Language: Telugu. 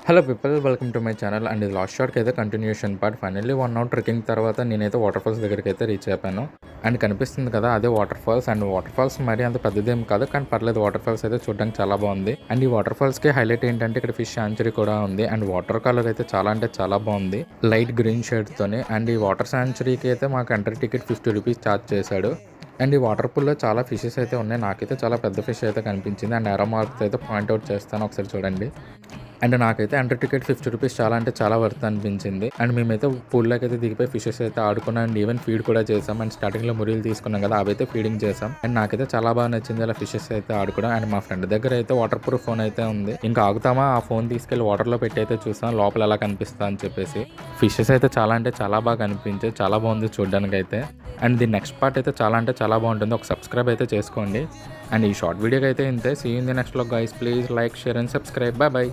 Hello people, welcome to my channel. And ఇది లాస్ట్ షాట్కి అయితే continuation part. Finally 1 hour trekking తర్వాత నేనైతే వాటర్ ఫాల్స్ దగ్గరికి అయితే రీచ్ అయిపోయాను. అండ్ కనిపిస్తుంది కదా, అదే waterfalls. And waterfalls మరీ అంత పెద్దదేం కాదు, కానీ పర్లేదు. వాటర్ ఫాల్స్ అయితే చూడడానికి చాలా బాగుంది. అండ్ ఈ వాటర్ ఫాల్స్కి హైలైట్ ఏంటంటే ఇక్కడ ఫిష్ శాంచురీ కూడా ఉంది. అండ్ వాటర్ కలర్ అయితే చాలా అంటే చాలా బాగుంది, లైట్ గ్రీన్ షేడ్తోని. అండ్ ఈ వాటర్ శాంచురీకి అయితే మాకు ఎంట్రీ టికెట్ 50 రూపీస్ ఛార్జ్ చేశాడు. అండ్ ఈ వాటర్ పూల్లో చాలా ఫిషెస్ అయితే ఉన్నాయి. నాకైతే చాలా పెద్ద ఫిష్ అయితే కనిపించింది. అండ్ ఏరో మార్క్స్ అయితే పాయింట్అవుట్ చేస్తాను, ఒకసారి చూడండి. అండ్ నాకైతే ఎంట్రీ టికెట్ 50 రూపీస్ చాలా అంటే చాలా వర్త్ అనిపించింది. అండ్ మేమైతే పూల్లోకి అయితే దిగిపోయి ఫిషెస్ అయితే ఆడుకున్నాం. అండ్ ఈవెన్ ఫీడ్ కూడా చేసాం. అండ్ స్టార్టింగ్లో మురియలు తీసుకున్నాం కదా, అవైతే ఫీడింగ్ చేసాం. అండ్ నాకైతే చాలా బాగా నచ్చింది అలా ఫిషెస్ అయితే ఆడుకోవడం. అండ్ మా ఫ్రెండ్ దగ్గర అయితే వాటర్ ప్రూఫ్ ఫోన్ అయితే ఉంది. ఇంకా ఆగుతామా, ఆ ఫోన్ తీసుకెళ్లి వాటర్లో పెట్టి అయితే చూసాం లోపల ఎలా కనిపిస్తా అని చెప్పేసి. ఫిషెస్ అయితే చాలా అంటే చాలా బాగా కనిపించాయి, చాలా బాగుంది చూడడానికి అయితే. అండ్ ది నెక్స్ట్ పార్ట్ అయితే చాలా అంటే చాలా బాగుంటుంది. ఒక సబ్స్క్రైబ్ అయితే చేసుకోండి. అండ్ ఈ షార్ట్ వీడియోకి అయితే ఇంతే. See you in the next vlog guys. Please like, share and subscribe. Bye by.